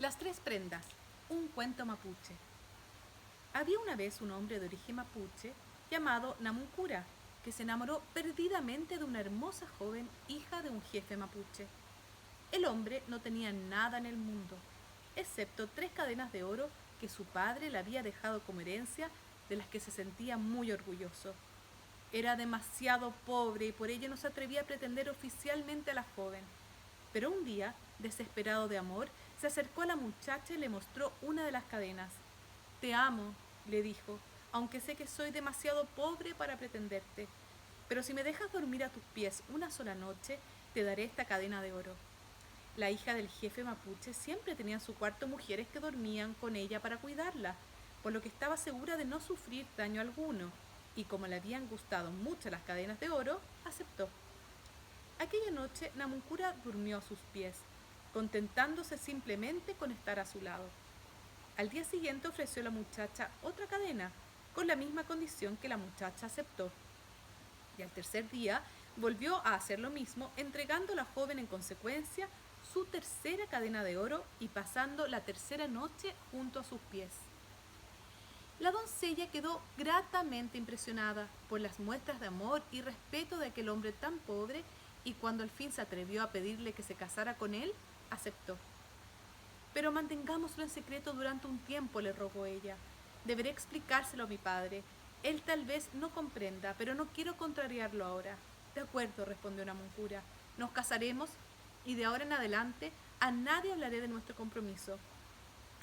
Las tres prendas, un cuento mapuche. Había una vez un hombre de origen mapuche llamado Namuncura, que se enamoró perdidamente de una hermosa joven hija de un jefe mapuche. El hombre no tenía nada en el mundo, excepto 3 cadenas de oro que su padre le había dejado como herencia, de las que se sentía muy orgulloso. Era demasiado pobre y por ello no se atrevía a pretender oficialmente a la joven. Pero un día, desesperado de amor, se acercó a la muchacha y le mostró una de las cadenas. Te amo, le dijo, aunque sé que soy demasiado pobre para pretenderte. Pero si me dejas dormir a tus pies una sola noche, te daré esta cadena de oro. La hija del jefe mapuche siempre tenía en su cuarto mujeres que dormían con ella para cuidarla, por lo que estaba segura de no sufrir daño alguno, y como le habían gustado mucho las cadenas de oro, aceptó. Aquella noche Namuncura durmió a sus pies, contentándose simplemente con estar a su lado. Al día siguiente ofreció a la muchacha otra cadena, con la misma condición que la muchacha aceptó. Y al tercer día volvió a hacer lo mismo, entregando a la joven en consecuencia su tercera cadena de oro y pasando la tercera noche junto a sus pies. La doncella quedó gratamente impresionada por las muestras de amor y respeto de aquel hombre tan pobre, y cuando al fin se atrevió a pedirle que se casara con él, aceptó. Pero mantengámoslo en secreto durante un tiempo, le rogó ella. Deberé explicárselo a mi padre. Él tal vez no comprenda, pero no quiero contrariarlo ahora. De acuerdo, respondió Namuncura. Nos casaremos y de ahora en adelante a nadie hablaré de nuestro compromiso.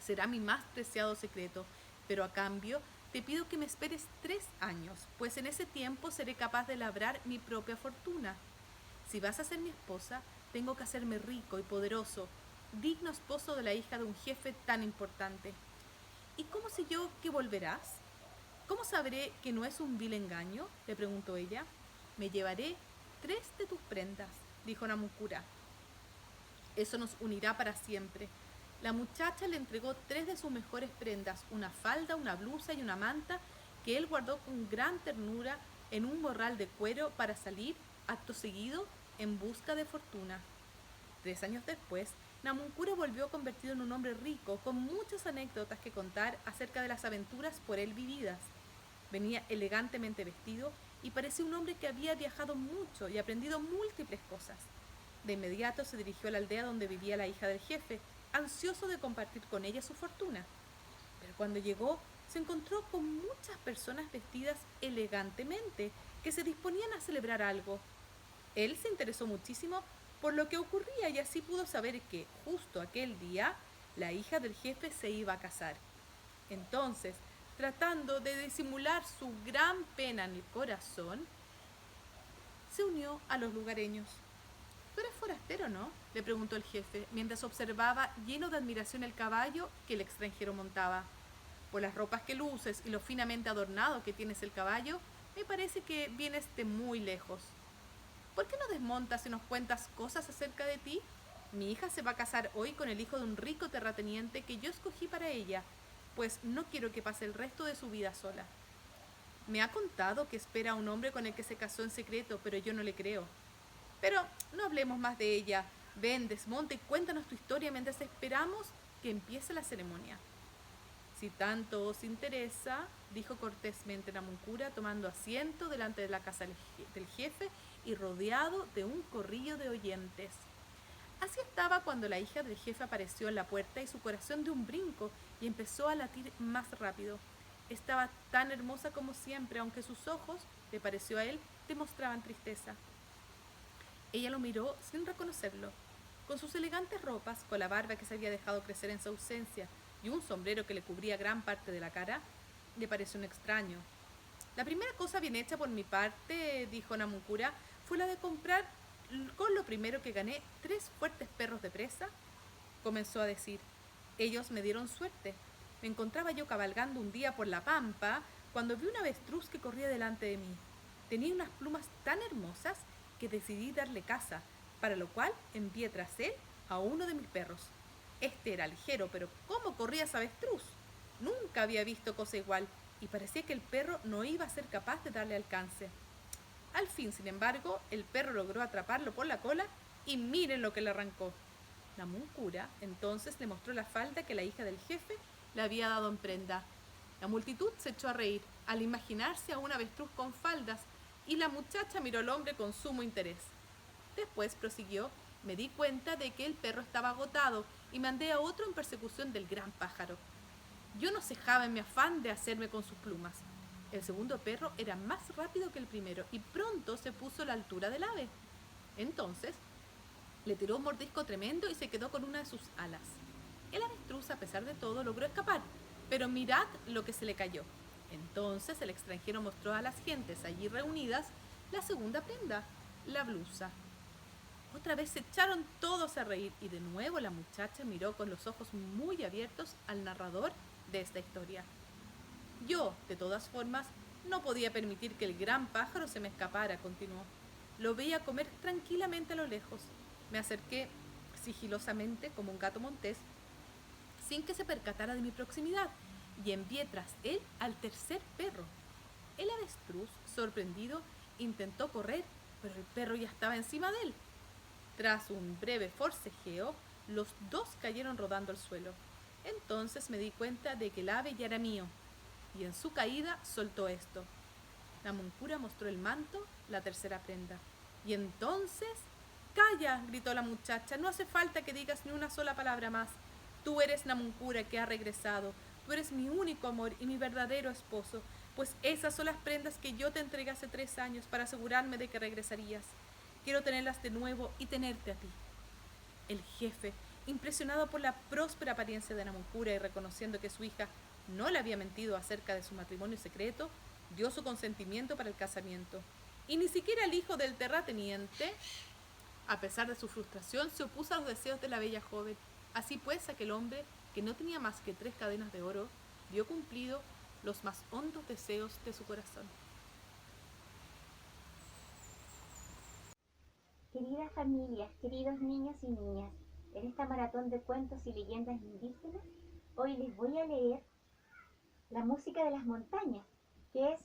Será mi más preciado secreto, pero a cambio te pido que me esperes 3 años, pues en ese tiempo seré capaz de labrar mi propia fortuna. Si vas a ser mi esposa, tengo que hacerme rico y poderoso, digno esposo de la hija de un jefe tan importante. ¿Y cómo sé yo que volverás? ¿Cómo sabré que no es un vil engaño?, le preguntó ella. Me llevaré 3 de tus prendas, dijo Namuncura. Eso nos unirá para siempre. La muchacha le entregó 3 de sus mejores prendas, una falda, una blusa y una manta, que él guardó con gran ternura en un morral de cuero para salir, acto seguido, en busca de fortuna. 3 años después, Namuncura volvió convertido en un hombre rico, con muchas anécdotas que contar acerca de las aventuras por él vividas. Venía elegantemente vestido y parecía un hombre que había viajado mucho y aprendido múltiples cosas. De inmediato se dirigió a la aldea donde vivía la hija del jefe, ansioso de compartir con ella su fortuna. Pero cuando llegó, se encontró con muchas personas vestidas elegantemente, que se disponían a celebrar algo. Él se interesó muchísimo por lo que ocurría y así pudo saber que, justo aquel día, la hija del jefe se iba a casar. Entonces, tratando de disimular su gran pena en el corazón, se unió a los lugareños. ¿Tú eres forastero, no?, le preguntó el jefe, mientras observaba lleno de admiración el caballo que el extranjero montaba. Por las ropas que luces y lo finamente adornado que tienes el caballo, me parece que vienes de muy lejos. ¿Por qué no desmontas y nos cuentas cosas acerca de ti? Mi hija se va a casar hoy con el hijo de un rico terrateniente que yo escogí para ella, pues no quiero que pase el resto de su vida sola. Me ha contado que espera a un hombre con el que se casó en secreto, pero yo no le creo. Pero no hablemos más de ella. Ven, desmonta y cuéntanos tu historia mientras esperamos que empiece la ceremonia. Si tanto os interesa, dijo cortésmente Namuncura, tomando asiento delante de la casa del jefe y rodeado de un corrillo de oyentes. Así estaba cuando la hija del jefe apareció en la puerta y su corazón dio un brinco y empezó a latir más rápido. Estaba tan hermosa como siempre, aunque sus ojos, le pareció a él, demostraban tristeza. Ella lo miró sin reconocerlo. Con sus elegantes ropas, con la barba que se había dejado crecer en su ausencia y un sombrero que le cubría gran parte de la cara, le pareció un extraño. La primera cosa bien hecha por mi parte, dijo Namuncura, fue la de comprar con lo primero que gané 3 fuertes perros de presa. Comenzó a decir. Ellos me dieron suerte. Me encontraba yo cabalgando un día por la pampa cuando vi un avestruz que corría delante de mí. Tenía unas plumas tan hermosas que decidí darle caza, para lo cual envié tras él a uno de mis perros. Este era ligero, pero ¿cómo corría ese avestruz? Nunca había visto cosa igual, y parecía que el perro no iba a ser capaz de darle alcance. Al fin, sin embargo, el perro logró atraparlo por la cola y miren lo que le arrancó. Namuncura entonces le mostró la falda que la hija del jefe le había dado en prenda. La multitud se echó a reír al imaginarse a un avestruz con faldas y la muchacha miró al hombre con sumo interés. Después prosiguió: me di cuenta de que el perro estaba agotado y mandé a otro en persecución del gran pájaro. Yo no cejaba en mi afán de hacerme con sus plumas. El segundo perro era más rápido que el primero y pronto se puso a la altura del ave. Entonces le tiró un mordisco tremendo y se quedó con una de sus alas. El avestruz, a pesar de todo, logró escapar, pero mirad lo que se le cayó. Entonces el extranjero mostró a las gentes allí reunidas la segunda prenda, la blusa. Otra vez se echaron todos a reír y de nuevo la muchacha miró con los ojos muy abiertos al narrador de esta historia. Yo, de todas formas, no podía permitir que el gran pájaro se me escapara, continuó. Lo veía comer tranquilamente a lo lejos. Me acerqué sigilosamente como un gato montés, sin que se percatara de mi proximidad, y envié tras él al tercer perro. El avestruz, sorprendido, intentó correr, pero el perro ya estaba encima de él. Tras un breve forcejeo, los dos cayeron rodando al suelo. Entonces me di cuenta de que el ave ya era mío, y en su caída soltó esto. Namuncura mostró el manto, la tercera prenda. Y entonces... ¡Calla!, gritó la muchacha. No hace falta que digas ni una sola palabra más. Tú eres Namuncura que ha regresado. Tú eres mi único amor y mi verdadero esposo, pues esas son las prendas que yo te entregué hace 3 años para asegurarme de que regresarías. Quiero tenerlas de nuevo y tenerte a ti. El jefe, impresionado por la próspera apariencia de Namuncura y reconociendo que su hija no le había mentido acerca de su matrimonio secreto, dio su consentimiento para el casamiento. Y ni siquiera el hijo del terrateniente, a pesar de su frustración, se opuso a los deseos de la bella joven. Así pues, aquel hombre, que no tenía más que 3 cadenas de oro, vio cumplido los más hondos deseos de su corazón. Queridas familias, queridos niños y niñas, en esta maratón de cuentos y leyendas indígenas, hoy les voy a leer La música de las montañas, que es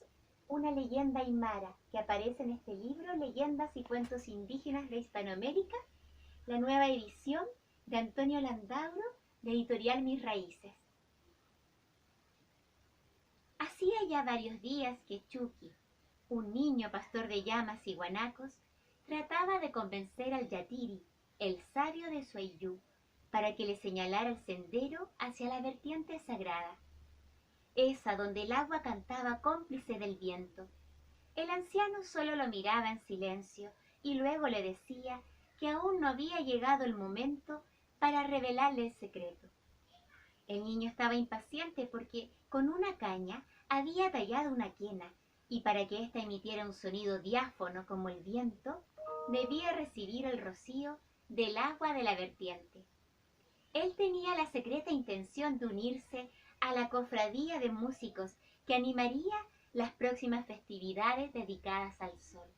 una leyenda aymara que aparece en este libro, Leyendas y cuentos indígenas de Hispanoamérica, la nueva edición de Antonio Landauro, de Editorial Mis Raíces. Hacía ya varios días que Chucky, un niño pastor de llamas y guanacos, trataba de convencer al Yatiri, el sabio de Suayú, para que le señalara el sendero hacia la vertiente sagrada, esa donde el agua cantaba cómplice del viento. El anciano solo lo miraba en silencio y luego le decía que aún no había llegado el momento para revelarle el secreto. El niño estaba impaciente porque con una caña había tallado una quena y para que ésta emitiera un sonido diáfono como el viento, debía recibir el rocío del agua de la vertiente. Él tenía la secreta intención de unirse a la cofradía de músicos que animaría las próximas festividades dedicadas al sol.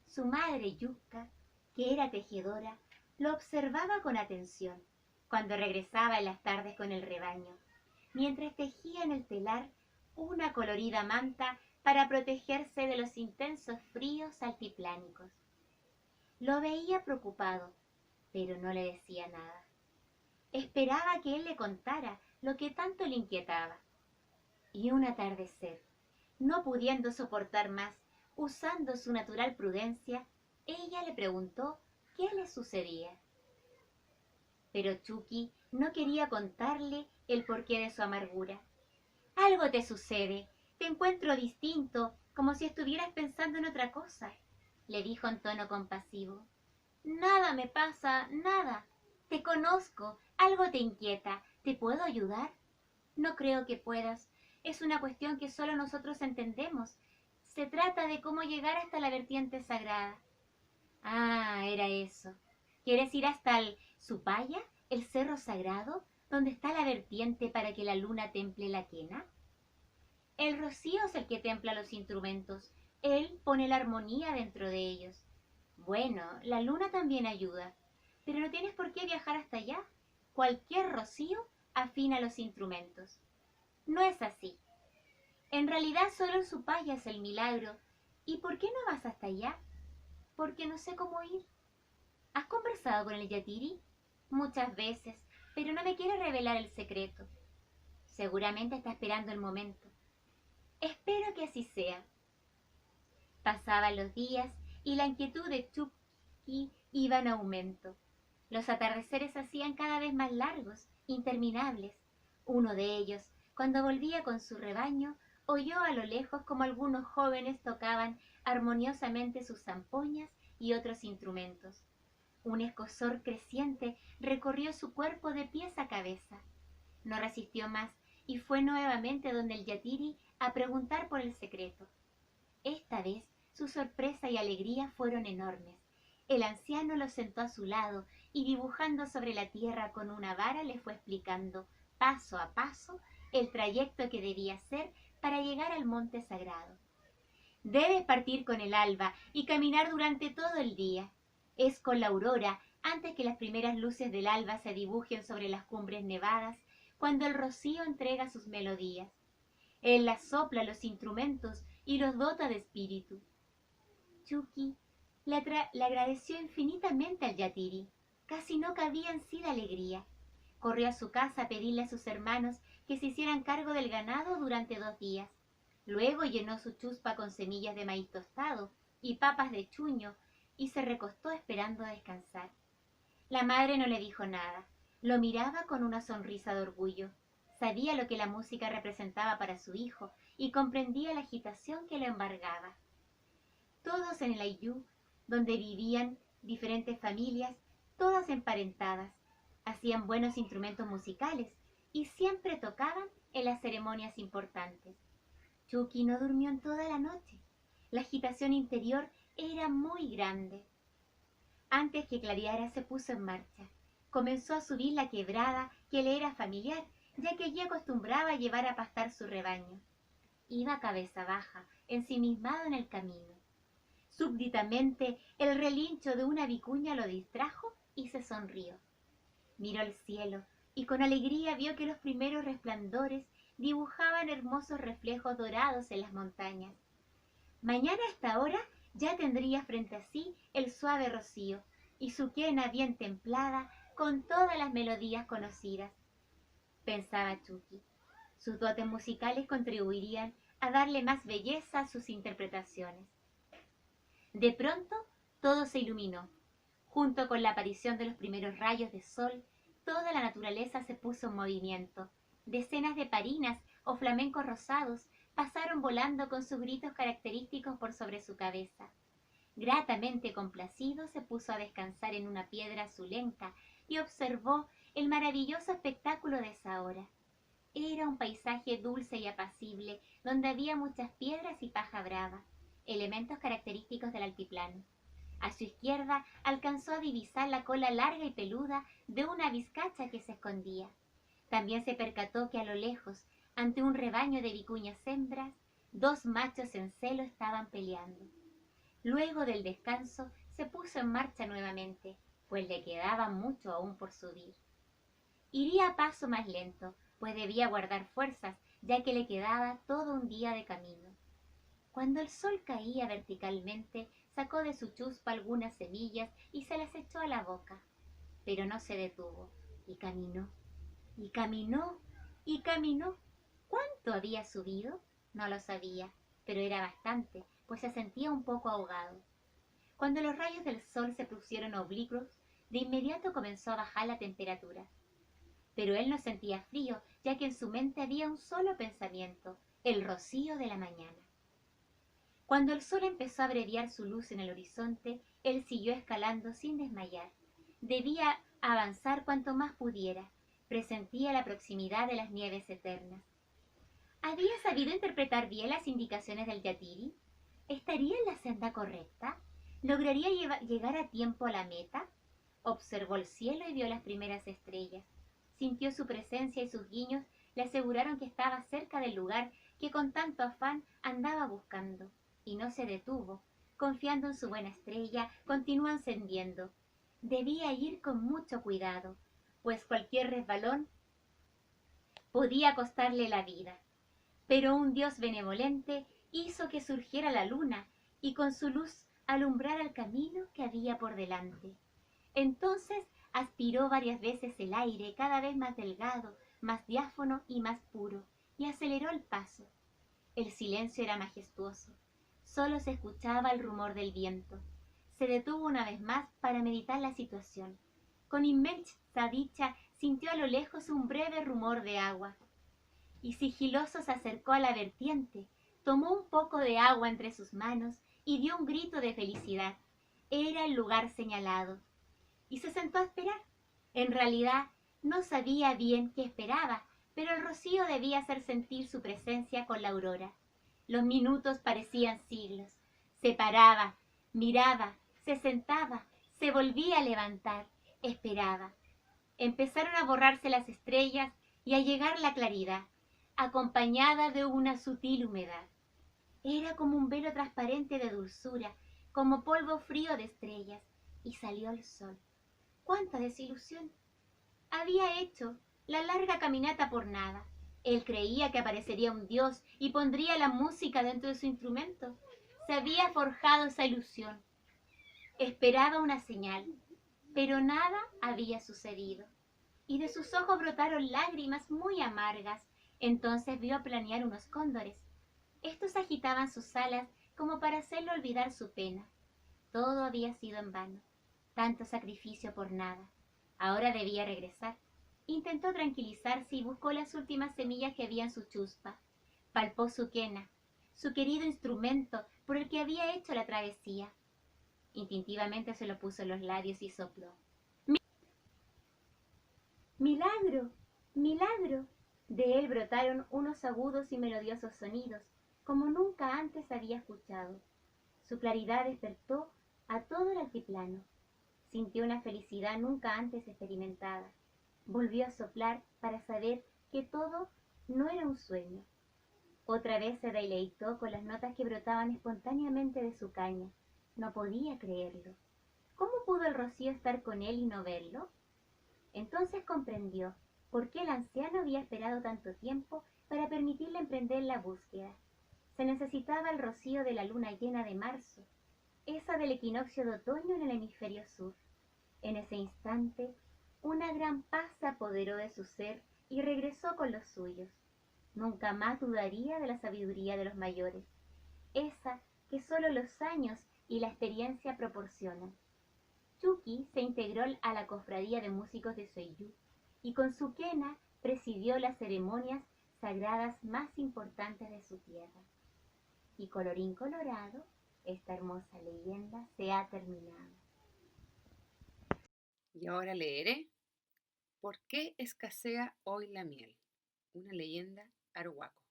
Su madre Yucca, que era tejedora, lo observaba con atención cuando regresaba en las tardes con el rebaño, mientras tejía en el telar una colorida manta para protegerse de los intensos fríos altiplánicos. Lo veía preocupado, pero no le decía nada. Esperaba que él le contara lo que tanto le inquietaba. Y un atardecer, no pudiendo soportar más, usando su natural prudencia, ella le preguntó qué le sucedía. Pero Chucky no quería contarle el porqué de su amargura. Algo te sucede, te encuentro distinto, como si estuvieras pensando en otra cosa, le dijo en tono compasivo. Nada me pasa, nada. Te conozco, algo te inquieta. ¿Te puedo ayudar? No creo que puedas. Es una cuestión que solo nosotros entendemos. Se trata de cómo llegar hasta la vertiente sagrada. Ah, era eso. ¿Quieres ir hasta el Supaya, el cerro sagrado, donde está la vertiente para que la luna temple la quena? El rocío es el que templa los instrumentos. Él pone la armonía dentro de ellos. Bueno, la luna también ayuda, pero no tienes por qué viajar hasta allá. Cualquier rocío afina los instrumentos. No es así. En realidad solo el Supaya es el milagro. ¿Y por qué no vas hasta allá? Porque no sé cómo ir. ¿Has conversado con el Yatiri? muchas veces, pero no me quiere revelar el secreto. Seguramente está esperando el momento. Espero que así sea. Pasaban los días y la inquietud de Chucky iba en aumento. Los atardeceres se hacían cada vez más largos, interminables. Uno de ellos, cuando volvía con su rebaño, oyó a lo lejos como algunos jóvenes tocaban armoniosamente sus zampoñas y otros instrumentos. Un escozor creciente recorrió su cuerpo de pies a cabeza. No resistió más y fue nuevamente donde el yatiri a preguntar por el secreto. Esta vez su sorpresa y alegría fueron enormes. El anciano lo sentó a su lado y dibujando sobre la tierra con una vara le fue explicando, paso a paso, el trayecto que debía hacer para llegar al monte sagrado. Debes partir con el alba y caminar durante todo el día. Es con la aurora, antes que las primeras luces del alba se dibujen sobre las cumbres nevadas, cuando el rocío entrega sus melodías. Él las sopla los instrumentos y los dota de espíritu. Chucky le agradeció infinitamente al yatiri. Casi no cabía en sí de alegría. Corrió a su casa a pedirle a sus hermanos que se hicieran cargo del ganado durante 2 días. Luego llenó su chuspa con semillas de maíz tostado y papas de chuño y se recostó esperando a descansar. La madre no le dijo nada. Lo miraba con una sonrisa de orgullo. Sabía lo que la música representaba para su hijo y comprendía la agitación que lo embargaba. Todos en el Ayllu, donde vivían diferentes familias, todas emparentadas, hacían buenos instrumentos musicales y siempre tocaban en las ceremonias importantes. Chucky no durmió en toda la noche. La agitación interior era muy grande. Antes que clareara se puso en marcha. Comenzó a subir la quebrada que le era familiar, ya que allí acostumbraba a llevar a pastar su rebaño. Iba cabeza baja, ensimismado en el camino. Súbitamente el relincho de una vicuña lo distrajo y se sonrió. Miró el cielo y con alegría vio que los primeros resplandores dibujaban hermosos reflejos dorados en las montañas. Mañana a esta hora ya tendría frente a sí el suave rocío y su quena bien templada con todas las melodías conocidas. Pensaba Chucky. Sus dotes musicales contribuirían a darle más belleza a sus interpretaciones. De pronto todo se iluminó. Junto con la aparición de los primeros rayos de sol, toda la naturaleza se puso en movimiento. Decenas de parinas o flamencos rosados pasaron volando con sus gritos característicos por sobre su cabeza. Gratamente complacido se puso a descansar en una piedra azulenca y observó el maravilloso espectáculo de esa hora. Era un paisaje dulce y apacible, donde había muchas piedras y paja brava, elementos característicos del altiplano. A su izquierda alcanzó a divisar la cola larga y peluda de una vizcacha que se escondía. También se percató que a lo lejos, ante un rebaño de vicuñas hembras, 2 machos en celo estaban peleando. Luego del descanso se puso en marcha nuevamente, pues le quedaba mucho aún por subir. Iría a paso más lento, pues debía guardar fuerzas, ya que le quedaba todo un día de camino. Cuando el sol caía verticalmente, sacó de su chuspa algunas semillas y se las echó a la boca. Pero no se detuvo, y caminó, y caminó, y caminó. ¿Cuánto había subido? No lo sabía, pero era bastante, pues se sentía un poco ahogado. Cuando los rayos del sol se pusieron oblicuos, de inmediato comenzó a bajar la temperatura. Pero él no sentía frío, ya que en su mente había un solo pensamiento, el rocío de la mañana. Cuando el sol empezó a abreviar su luz en el horizonte, él siguió escalando sin desmayar. Debía avanzar cuanto más pudiera. Presentía la proximidad de las nieves eternas. ¿Había sabido interpretar bien las indicaciones del yatiri? ¿Estaría en la senda correcta? ¿Lograría llegar a tiempo a la meta? Observó el cielo y vio las primeras estrellas. Sintió su presencia y sus guiños le aseguraron que estaba cerca del lugar que con tanto afán andaba buscando. Y no se detuvo. Confiando en su buena estrella, continuó ascendiendo. Debía ir con mucho cuidado, pues cualquier resbalón podía costarle la vida. Pero un Dios benevolente hizo que surgiera la luna y con su luz alumbrara el camino que había por delante. Entonces Aspiró varias veces el aire, cada vez más delgado, más diáfano y más puro, y aceleró el paso. El silencio era majestuoso. Solo se escuchaba el rumor del viento. Se detuvo una vez más para meditar la situación. Con inmensa dicha sintió a lo lejos un breve rumor de agua. Y sigiloso se acercó a la vertiente, tomó un poco de agua entre sus manos y dio un grito de felicidad. Era el lugar señalado. Y se sentó a esperar. En realidad, no sabía bien qué esperaba, pero el rocío debía hacer sentir su presencia con la aurora. Los minutos parecían siglos. Se paraba, miraba, se sentaba, se volvía a levantar, esperaba. Empezaron a borrarse las estrellas y a llegar la claridad, acompañada de una sutil humedad. Era como un velo transparente de dulzura, como polvo frío de estrellas, y salió el sol. ¡Cuánta desilusión! Había hecho la larga caminata por nada. Él creía que aparecería un dios y pondría la música dentro de su instrumento. Se había forjado esa ilusión. Esperaba una señal, pero nada había sucedido. Y de sus ojos brotaron lágrimas muy amargas. Entonces vio planear unos cóndores. Estos agitaban sus alas como para hacerle olvidar su pena. Todo había sido en vano. Tanto sacrificio por nada. Ahora debía regresar. Intentó tranquilizarse y buscó las últimas semillas que había en su chuspa. Palpó su quena, su querido instrumento por el que había hecho la travesía. Instintivamente se lo puso en los labios y sopló. ¡Milagro! ¡Milagro! De él brotaron unos agudos y melodiosos sonidos, como nunca antes había escuchado. Su claridad despertó a todo el altiplano. Sintió una felicidad nunca antes experimentada. Volvió a soplar para saber que todo no era un sueño. Otra vez se deleitó con las notas que brotaban espontáneamente de su caña. No podía creerlo. ¿Cómo pudo el rocío estar con él y no verlo? Entonces comprendió por qué el anciano había esperado tanto tiempo para permitirle emprender la búsqueda. Se necesitaba el rocío de la luna llena de marzo, esa del equinoccio de otoño en el hemisferio sur. En ese instante, una gran paz se apoderó de su ser y regresó con los suyos. Nunca más dudaría de la sabiduría de los mayores, esa que solo los años y la experiencia proporcionan. Chucky se integró a la cofradía de músicos de Soiyú y con su quena presidió las ceremonias sagradas más importantes de su tierra. Y colorín colorado, esta hermosa leyenda se ha terminado. Y ahora leeré ¿Por qué escasea hoy la miel? Una leyenda arhuaco.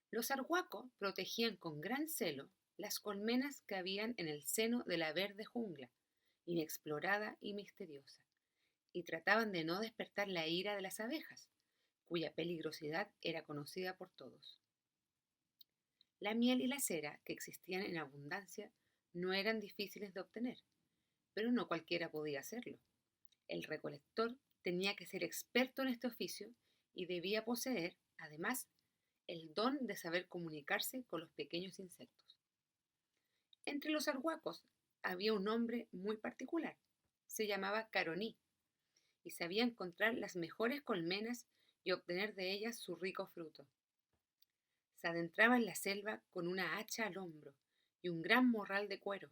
Los arhuacos protegían con gran celo las colmenas que habían en el seno de la verde jungla, inexplorada y misteriosa, y trataban de no despertar la ira de las abejas, cuya peligrosidad era conocida por todos. La miel y la cera, que existían en abundancia, no eran difíciles de obtener, pero no cualquiera podía hacerlo. El recolector tenía que ser experto en este oficio y debía poseer, además, el don de saber comunicarse con los pequeños insectos. Entre los arhuacos había un hombre muy particular. Se llamaba Caroní y sabía encontrar las mejores colmenas y obtener de ellas su rico fruto. Se adentraba en la selva con una hacha al hombro y un gran morral de cuero.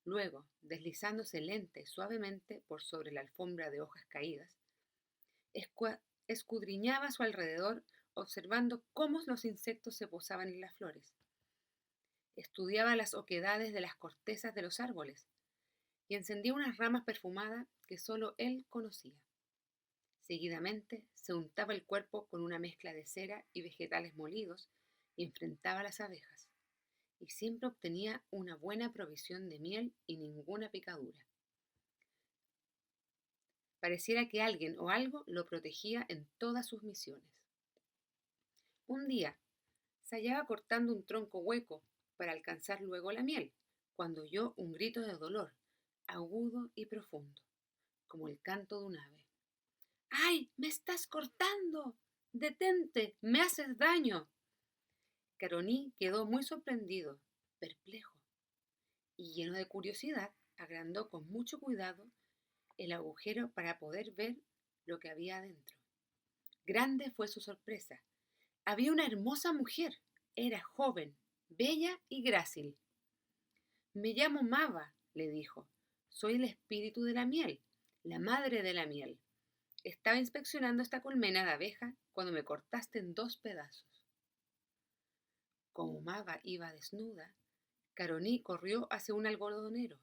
Luego, deslizándose lenta y suavemente por sobre la alfombra de hojas caídas, escudriñaba a su alrededor observando cómo los insectos se posaban en las flores. Estudiaba las oquedades de las cortezas de los árboles y encendía unas ramas perfumadas que solo él conocía. Seguidamente se untaba el cuerpo con una mezcla de cera y vegetales molidos y enfrentaba a las abejas, y siempre obtenía una buena provisión de miel y ninguna picadura. Pareciera que alguien o algo lo protegía en todas sus misiones. Un día se hallaba cortando un tronco hueco para alcanzar luego la miel, cuando oyó un grito de dolor, agudo y profundo, como el canto de un ave. ¡Ay! ¡Me estás cortando! ¡Detente! ¡Me haces daño! Caroní quedó muy sorprendido, perplejo, y lleno de curiosidad, agrandó con mucho cuidado el agujero para poder ver lo que había adentro. Grande fue su sorpresa. Había una hermosa mujer. Era joven, bella y grácil. Me llamo Mava, le dijo. Soy el espíritu de la miel, la madre de la miel. Estaba inspeccionando esta colmena de abeja cuando me cortaste en 2 pedazos. Como Mava iba desnuda, Caroní corrió hacia un algodonero,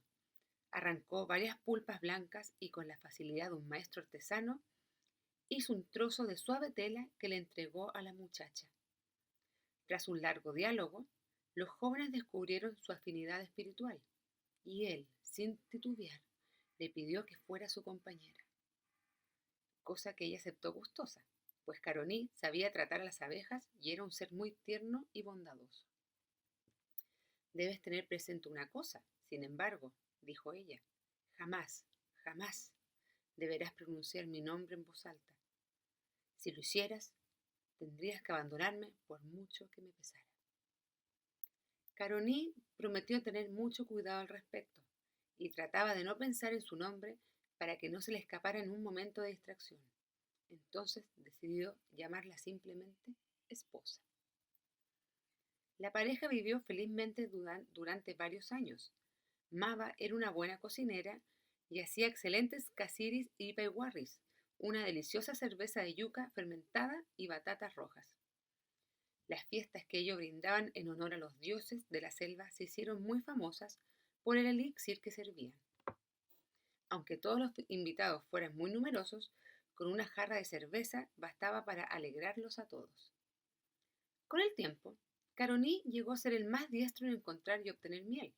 arrancó varias pulpas blancas y con la facilidad de un maestro artesano hizo un trozo de suave tela que le entregó a la muchacha. Tras un largo diálogo, los jóvenes descubrieron su afinidad espiritual y él, sin titubear, le pidió que fuera su compañera, cosa que ella aceptó gustosa, pues Caroní sabía tratar a las abejas y era un ser muy tierno y bondadoso. Debes tener presente una cosa, sin embargo, dijo ella. Jamás, jamás deberás pronunciar mi nombre en voz alta. Si lo hicieras, tendrías que abandonarme por mucho que me pesara. Caroní prometió tener mucho cuidado al respecto y trataba de no pensar en su nombre para que no se le escapara en un momento de distracción. Entonces decidió llamarla simplemente esposa. La pareja vivió felizmente durante varios años. Mava era una buena cocinera y hacía excelentes casiris y paiwarris, una deliciosa cerveza de yuca fermentada y batatas rojas. Las fiestas que ellos brindaban en honor a los dioses de la selva se hicieron muy famosas por el elixir que servían. Aunque todos los invitados fueran muy numerosos, con una jarra de cerveza bastaba para alegrarlos a todos. Con el tiempo, Caroní llegó a ser el más diestro en encontrar y obtener miel.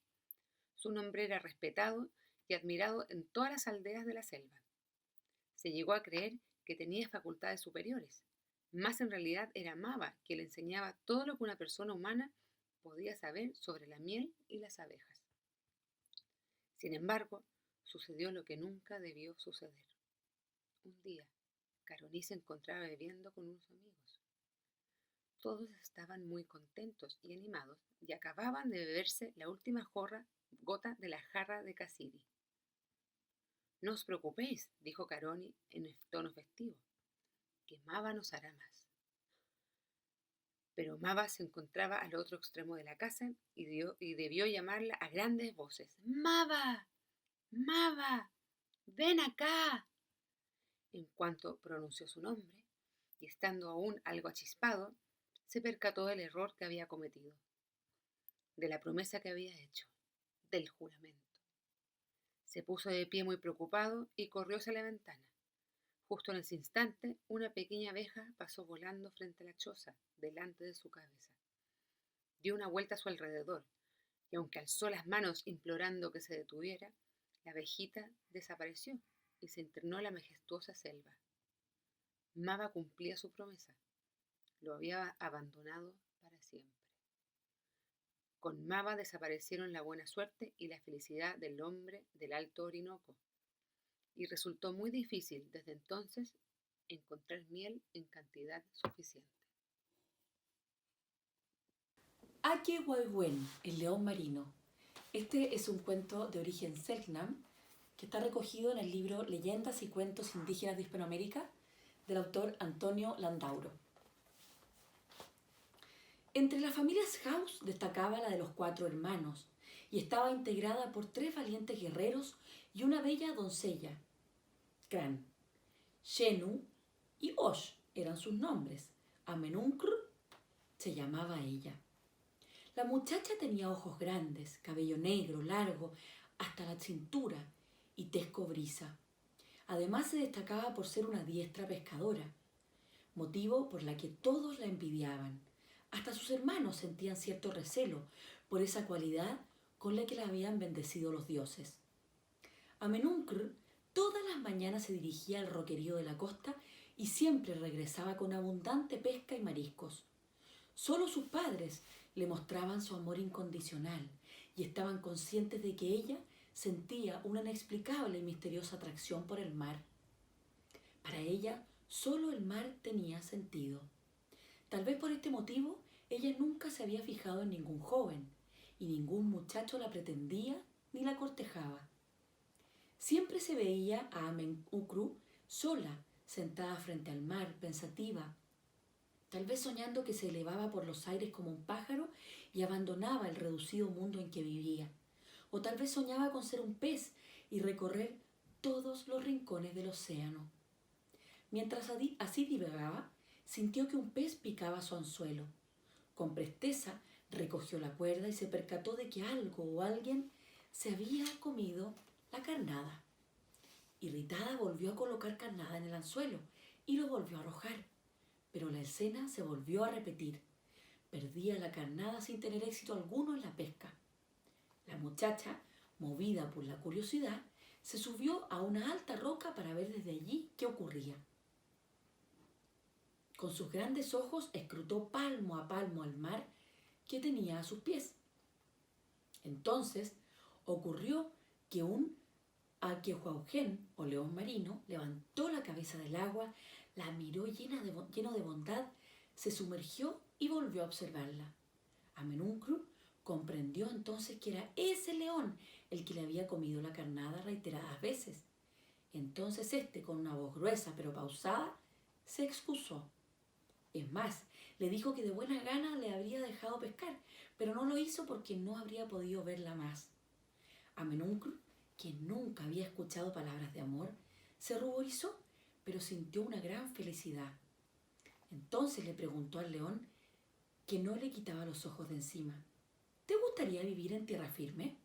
Su nombre era respetado y admirado en todas las aldeas de la selva. Se llegó a creer que tenía facultades superiores, mas en realidad era Mava quien le enseñaba todo lo que una persona humana podía saber sobre la miel y las abejas. Sin embargo, sucedió lo que nunca debió suceder. Un día, Caroní se encontraba bebiendo con unos amigos. Todos estaban muy contentos y animados y acababan de beberse la última gota de la jarra de casiri. No os preocupéis, dijo Caroní en tono festivo, que Mava nos hará más. Pero Mava se encontraba al otro extremo de la casa y debió llamarla a grandes voces. ¡Mava! ¡Mava! ¡Ven acá! En cuanto pronunció su nombre, y estando aún algo achispado, se percató del error que había cometido, de la promesa que había hecho, del juramento. Se puso de pie muy preocupado y corrió hacia la ventana. Justo en ese instante, una pequeña abeja pasó volando frente a la choza, delante de su cabeza. Dio una vuelta a su alrededor, y aunque alzó las manos implorando que se detuviera, la abejita desapareció y se internó en la majestuosa selva. Mava cumplía su promesa. Lo había abandonado para siempre. Con Mava desaparecieron la buena suerte y la felicidad del hombre del Alto Orinoco, y resultó muy difícil desde entonces encontrar miel en cantidad suficiente. Ake Waiwen, el león marino. Este es un cuento de origen selknam que está recogido en el libro Leyendas y cuentos indígenas de Hispanoamérica del autor Antonio Landauro. Entre las familias House destacaba la de los 4 hermanos y estaba integrada por 3 valientes guerreros y una bella doncella. Cran, Shenu y Osh eran sus nombres. Amenuncr se llamaba ella. La muchacha tenía ojos grandes, cabello negro, largo, hasta la cintura y tez cobriza. Además se destacaba por ser una diestra pescadora, motivo por la que todos la envidiaban. Hasta sus hermanos sentían cierto recelo por esa cualidad con la que la habían bendecido los dioses. Amenuncr todas las mañanas se dirigía al roquerío de la costa y siempre regresaba con abundante pesca y mariscos. Solo sus padres le mostraban su amor incondicional y estaban conscientes de que ella sentía una inexplicable y misteriosa atracción por el mar. Para ella, solo el mar tenía sentido. Tal vez por este motivo, ella nunca se había fijado en ningún joven y ningún muchacho la pretendía ni la cortejaba. Siempre se veía a Amenucru sola, sentada frente al mar, pensativa, tal vez soñando que se elevaba por los aires como un pájaro y abandonaba el reducido mundo en que vivía. O tal vez soñaba con ser un pez y recorrer todos los rincones del océano. Mientras así divagaba, sintió que un pez picaba su anzuelo. Con presteza recogió la cuerda y se percató de que algo o alguien se había comido la carnada. Irritada volvió a colocar carnada en el anzuelo y lo volvió a arrojar. Pero la escena se volvió a repetir. Perdía la carnada sin tener éxito alguno en la pesca. La muchacha, movida por la curiosidad, se subió a una alta roca para ver desde allí qué ocurría. Con sus grandes ojos escrutó palmo a palmo al mar que tenía a sus pies. Entonces ocurrió que un Aquehuaugen, o león marino, levantó la cabeza del agua, la miró lleno de bondad, se sumergió y volvió a observarla. Amenuncru comprendió entonces que era ese león el que le había comido la carnada reiteradas veces. Entonces con una voz gruesa pero pausada, se excusó. Es más, le dijo que de buena gana le habría dejado pescar, pero no lo hizo porque no habría podido verla más. Amenuncru, que nunca había escuchado palabras de amor, se ruborizó, pero sintió una gran felicidad. Entonces le preguntó al león, que no le quitaba los ojos de encima: ¿te gustaría vivir en tierra firme?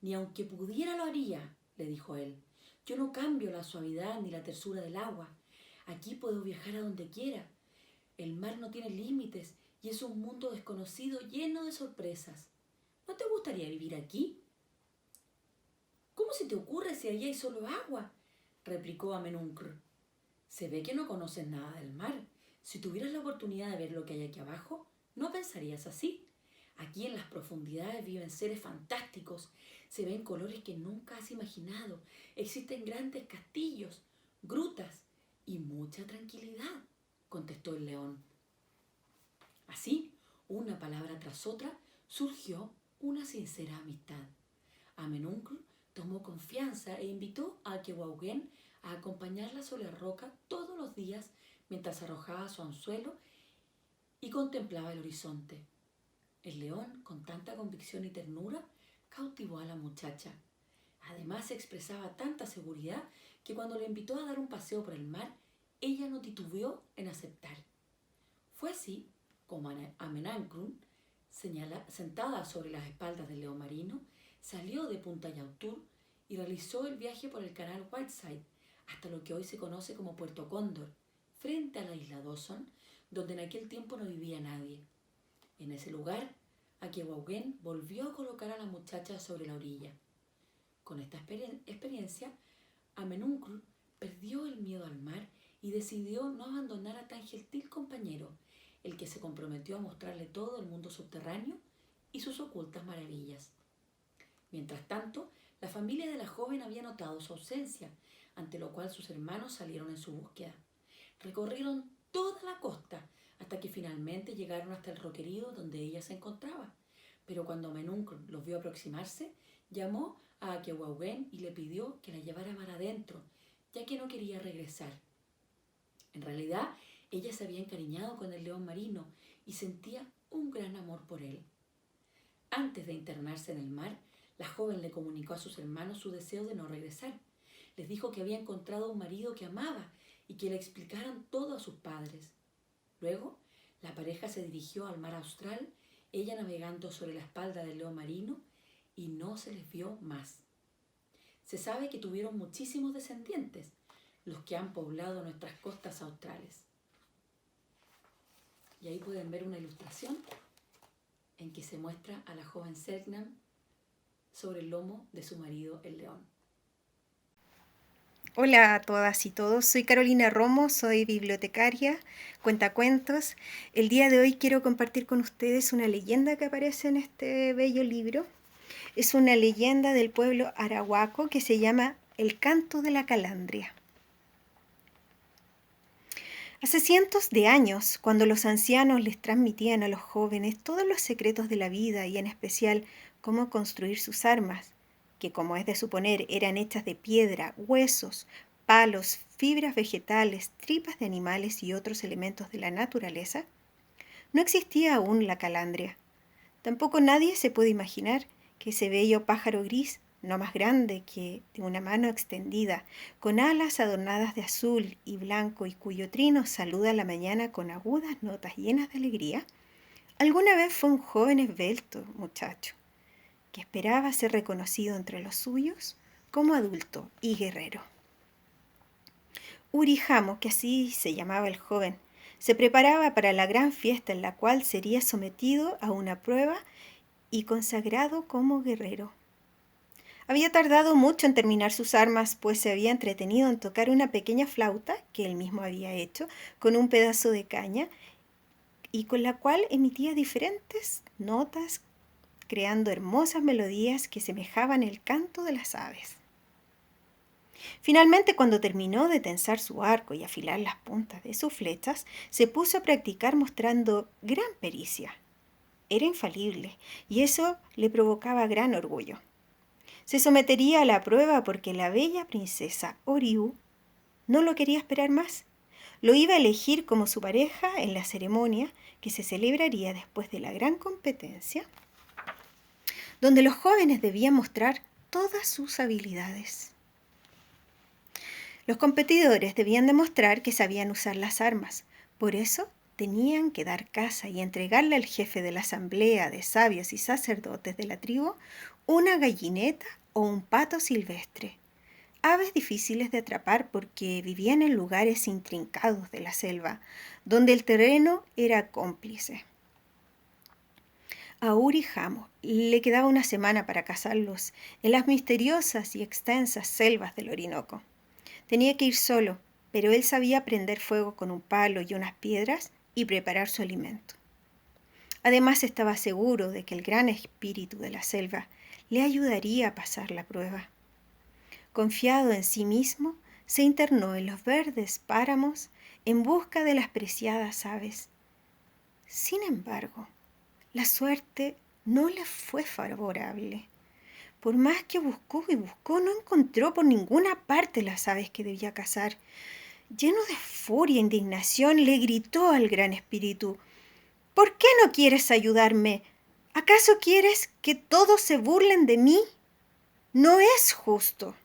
Ni aunque pudiera lo haría, le dijo él. Yo no cambio la suavidad ni la tersura del agua. Aquí puedo viajar a donde quiera. El mar no tiene límites y es un mundo desconocido lleno de sorpresas. ¿No te gustaría vivir aquí? ¿Cómo se te ocurre si allí hay solo agua?, replicó Amenuncru. Se ve que no conoces nada del mar. Si tuvieras la oportunidad de ver lo que hay aquí abajo, no pensarías así. Aquí en las profundidades viven seres fantásticos. Se ven colores que nunca has imaginado. Existen grandes castillos, grutas y mucha tranquilidad, contestó el león. Así, una palabra tras otra, surgió una sincera amistad. Amenuncru tomó confianza e invitó a Aquehuaugen a acompañarla sobre la roca todos los días mientras arrojaba su anzuelo y contemplaba el horizonte. El león, con tanta convicción y ternura, cautivó a la muchacha. Además, expresaba tanta seguridad que cuando le invitó a dar un paseo por el mar, ella no titubeó en aceptar. Fue así como Amenuncru, sentada sobre las espaldas del león marino, salió de Punta Yautur y realizó el viaje por el canal Whiteside hasta lo que hoy se conoce como Puerto Cóndor, frente a la isla Dawson, donde en aquel tiempo no vivía nadie. En ese lugar, Aquehuaugen volvió a colocar a la muchacha sobre la orilla. Con esta experiencia, Amenuncru perdió el miedo al mar y decidió no abandonar a tan gentil compañero, el que se comprometió a mostrarle todo el mundo subterráneo y sus ocultas maravillas. Mientras tanto, la familia de la joven había notado su ausencia, ante lo cual sus hermanos salieron en su búsqueda. Recorrieron toda la costa hasta que finalmente llegaron hasta el roquerío donde ella se encontraba. Pero cuando Amenuncru los vio aproximarse, llamó a Aquehuaugen y le pidió que la llevara mar adentro, ya que no quería regresar. En realidad, ella se había encariñado con el león marino y sentía un gran amor por él. Antes de internarse en el mar, la joven le comunicó a sus hermanos su deseo de no regresar. Les dijo que había encontrado un marido que amaba y que le explicaran todo a sus padres. Luego, la pareja se dirigió al mar austral, ella navegando sobre la espalda del león marino, y no se les vio más. Se sabe que tuvieron muchísimos descendientes, los que han poblado nuestras costas australes. Y ahí pueden ver una ilustración en que se muestra a la joven Selknam sobre el lomo de su marido, el león. Hola a todas y todos, soy Carolina Romo, soy bibliotecaria, cuentacuentos. El día de hoy quiero compartir con ustedes una leyenda que aparece en este bello libro. Es una leyenda del pueblo arahuaco que se llama El Canto de la Calandria. Hace cientos de años, cuando los ancianos les transmitían a los jóvenes todos los secretos de la vida y en especial cómo construir sus armas, que como es de suponer eran hechas de piedra, huesos, palos, fibras vegetales, tripas de animales y otros elementos de la naturaleza, no existía aún la calandria. Tampoco nadie se puede imaginar que ese bello pájaro gris, no más grande que de una mano extendida, con alas adornadas de azul y blanco y cuyo trino saluda la mañana con agudas notas llenas de alegría, alguna vez fue un joven esbelto muchacho que esperaba ser reconocido entre los suyos como adulto y guerrero. Urijamo, que así se llamaba el joven, se preparaba para la gran fiesta en la cual sería sometido a una prueba y consagrado como guerrero. Había tardado mucho en terminar sus armas, pues se había entretenido en tocar una pequeña flauta que él mismo había hecho con un pedazo de caña y con la cual emitía diferentes notas, creando hermosas melodías que semejaban el canto de las aves. Finalmente, cuando terminó de tensar su arco y afilar las puntas de sus flechas, se puso a practicar mostrando gran pericia. Era infalible y eso le provocaba gran orgullo. Se sometería a la prueba porque la bella princesa Oriú no lo quería esperar más. Lo iba a elegir como su pareja en la ceremonia que se celebraría después de la gran competencia, donde los jóvenes debían mostrar todas sus habilidades. Los competidores debían demostrar que sabían usar las armas, por eso tenían que dar caza y entregarle al jefe de la asamblea de sabios y sacerdotes de la tribu una gallineta o un pato silvestre, aves difíciles de atrapar porque vivían en lugares intrincados de la selva, donde el terreno era cómplice. A Urijamo le quedaba una semana para cazarlos en las misteriosas y extensas selvas del Orinoco. Tenía que ir solo, pero él sabía prender fuego con un palo y unas piedras y preparar su alimento. Además estaba seguro de que el gran espíritu de la selva le ayudaría a pasar la prueba. Confiado en sí mismo, se internó en los verdes páramos en busca de las preciadas aves. Sin embargo, la suerte no le fue favorable. Por más que buscó y buscó, no encontró por ninguna parte las aves que debía cazar. Lleno de furia e indignación, le gritó al gran espíritu: ¿Por qué no quieres ayudarme? ¿Acaso quieres que todos se burlen de mí? No es justo.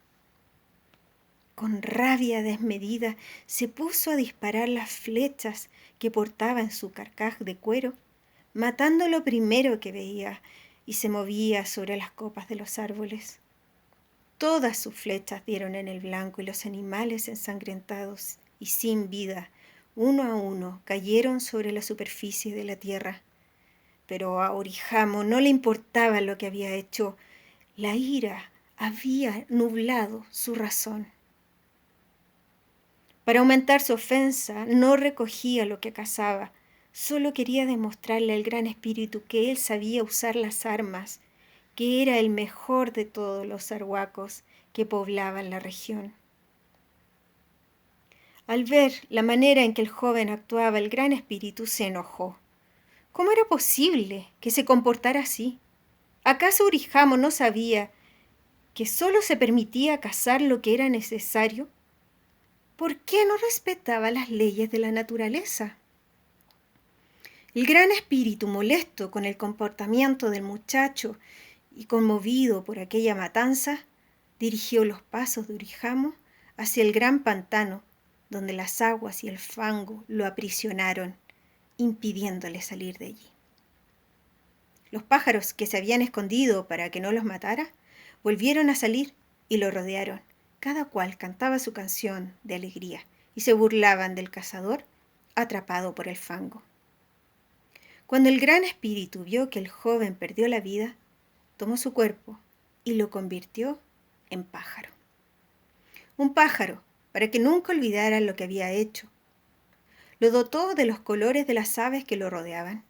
Con rabia desmedida, se puso a disparar las flechas que portaba en su carcaj de cuero, matando lo primero que veía, y se movía sobre las copas de los árboles. Todas sus flechas dieron en el blanco y los animales ensangrentados y sin vida, uno a uno, cayeron sobre la superficie de la tierra. Pero a Orijamo no le importaba lo que había hecho. La ira había nublado su razón. Para aumentar su ofensa, no recogía lo que cazaba. Solo quería demostrarle al gran espíritu que él sabía usar las armas, que era el mejor de todos los arhuacos que poblaban la región. Al ver la manera en que el joven actuaba, el gran espíritu se enojó. ¿Cómo era posible que se comportara así? ¿Acaso Urijamo no sabía que solo se permitía cazar lo que era necesario? ¿Por qué no respetaba las leyes de la naturaleza? El gran espíritu, molesto con el comportamiento del muchacho y conmovido por aquella matanza, dirigió los pasos de Urijamo hacia el gran pantano, donde las aguas y el fango lo aprisionaron, impidiéndole salir de allí. Los pájaros que se habían escondido para que no los matara, volvieron a salir y lo rodearon. Cada cual cantaba su canción de alegría y se burlaban del cazador atrapado por el fango. Cuando el gran espíritu vio que el joven perdió la vida, tomó su cuerpo y lo convirtió en pájaro. Un pájaro para que nunca olvidara lo que había hecho. Lo dotó de los colores de las aves que lo rodeaban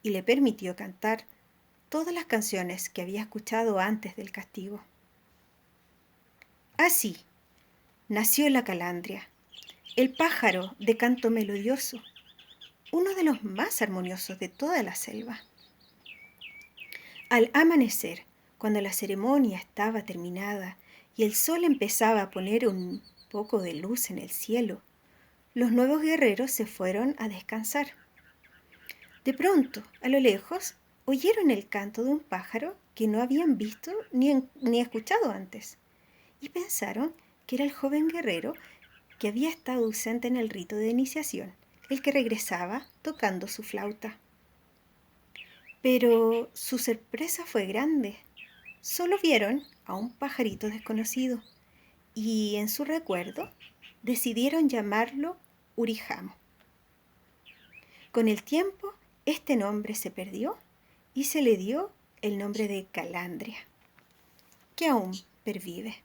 y le permitió cantar todas las canciones que había escuchado antes del castigo. Así nació la calandria, el pájaro de canto melodioso, uno de los más armoniosos de toda la selva. Al amanecer, cuando la ceremonia estaba terminada y el sol empezaba a poner un poco de luz en el cielo, los nuevos guerreros se fueron a descansar. De pronto, a lo lejos, oyeron el canto de un pájaro que no habían visto ni escuchado antes, y pensaron que era el joven guerrero que había estado ausente en el rito de iniciación, el que regresaba tocando su flauta. Pero su sorpresa fue grande. Solo vieron a un pajarito desconocido y en su recuerdo decidieron llamarlo Urijamo. Con el tiempo, este nombre se perdió y se le dio el nombre de Calandria, que aún pervive.